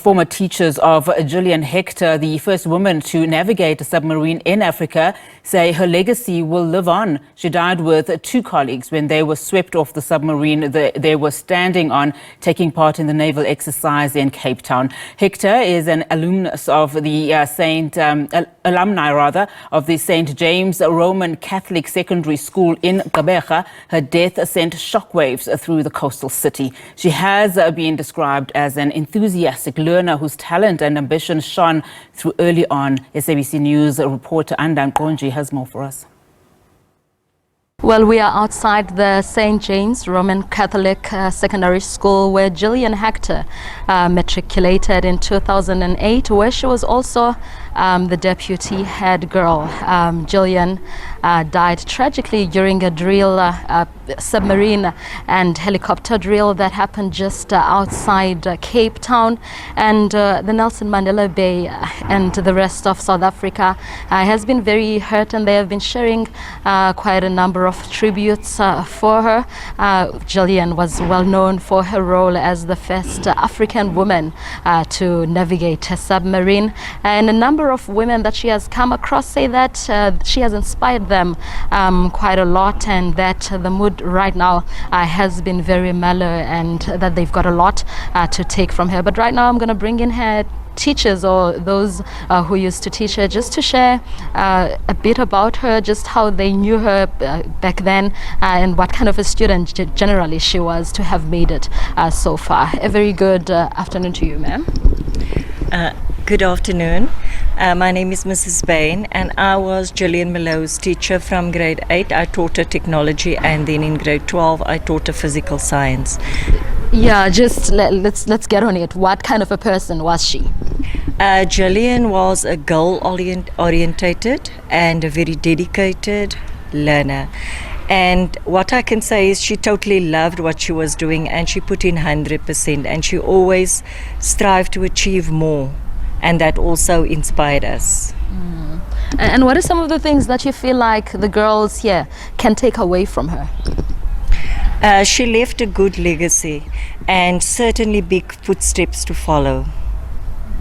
Former teachers of Gillian Hector, the first woman to navigate a submarine in Africa, say her legacy will live on. She died with two colleagues when they were swept off the submarine they were standing on, taking part in the naval exercise in Cape Town. Hector is an alumnus of the alumni of the St. James Roman Catholic Secondary School in Gqeberha. Her death sent shockwaves through the coastal city. She has been described as an enthusiastic learner whose talent and ambition shone through early on. SABC News reporter Andan Konji has more for us. Well, we are outside the St. James Roman Catholic Secondary School where Gillian Hector matriculated in 2008, where she was also the deputy head girl. Gillian died tragically during a drill, submarine and helicopter drill that happened just outside Cape Town, and the Nelson Mandela Bay and the rest of South Africa has been very hurt, and they have been sharing quite a number of tributes for her. Gillian was well known for her role as the first African woman to navigate a submarine, and a number of women that she has come across say that she has inspired them quite a lot, and that the mood right now has been very mellow, and that they've got a lot to take from her. But right now I'm going to bring in her teachers, or those who used to teach her, just to share a bit about her, just how they knew her back then, and what kind of a student generally she was to have made it so far. A very good afternoon to you, ma'am. Good afternoon. My name is Mrs. Bain, and I was Gillian Malow's teacher from grade 8. I taught her technology, and then in grade 12 I taught her physical science. Yeah, just let's get on it. What kind of a person was she? Gillian was a goal-orientated and a very dedicated learner. And what I can say is she totally loved what she was doing, and she put in 100%, and she always strived to achieve more. And that also inspired us. And what are some of the things that you feel like the girls here can take away from her? She left a good legacy, and certainly big footsteps to follow.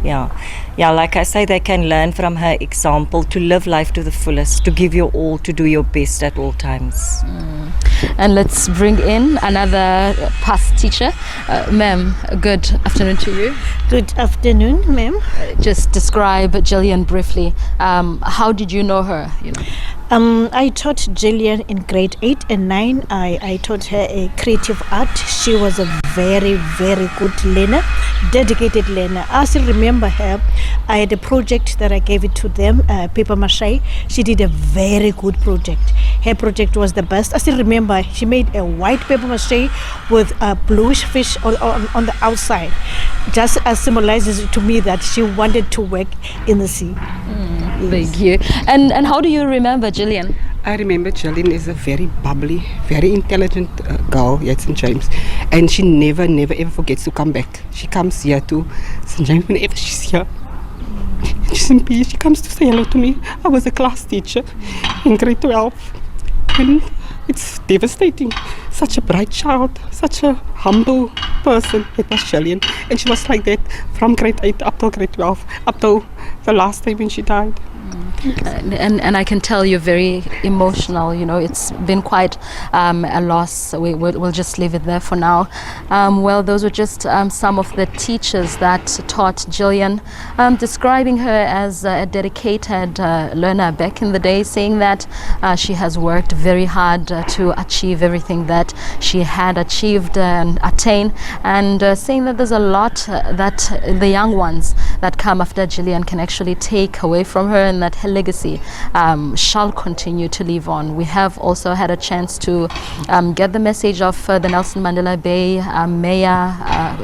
Yeah, like I say, they can learn from her example to live life to the fullest, to give your all, to do your best at all times. And let's bring in another past teacher. Ma'am, good afternoon to you. Good afternoon, ma'am. Just describe Gillian briefly. How did you know her? I taught Gillian in grade 8 and 9. I taught her a creative art. She was a very, very good learner, dedicated learner. I still remember her. I had a project that I gave it to them, paper mache. She did a very good project. Her project was the best. I still remember she made a white paper mache with a bluish fish on the outside. Just symbolizes to me that she wanted to work in the sea. Thank you. And how do you remember Gillian? I remember Gillian is a very bubbly, very intelligent girl here at St. James, and she never ever forgets to come back. She comes here to St. James whenever she's here. She's in peace. She comes to say hello to me. I was a class teacher in grade 12, and it's devastating. Such a bright child, such a humble person. It was Gillian, and she was like that from grade 8 up till grade 12, up till the last day when she died. And I can tell you're very emotional. It's been quite a loss. We'll just leave it there for now. Well, those were just some of the teachers that taught Gillian, describing her as a dedicated learner back in the day, saying that she has worked very hard to achieve everything that she had achieved and attained, and saying that there's a lot that the young ones that come after Gillian can actually take away from her, and that her legacy shall continue to live on. We have also had a chance to get the message of the Nelson Mandela Bay Mayor,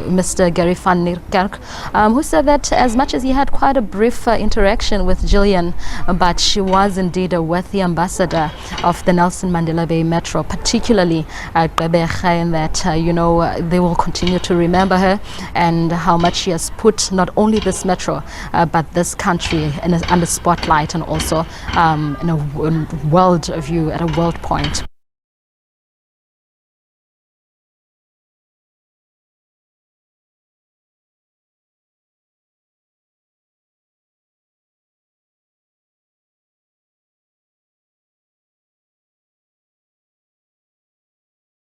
Mr. Gqeberha, who said that as much as he had quite a brief interaction with Gillian, but she was indeed a worthy ambassador of the Nelson Mandela Bay Metro, particularly Gqeberha, and that they will continue to remember her and how much she has put not only this metro but this country under spotlight, and also in a world view, at a world point.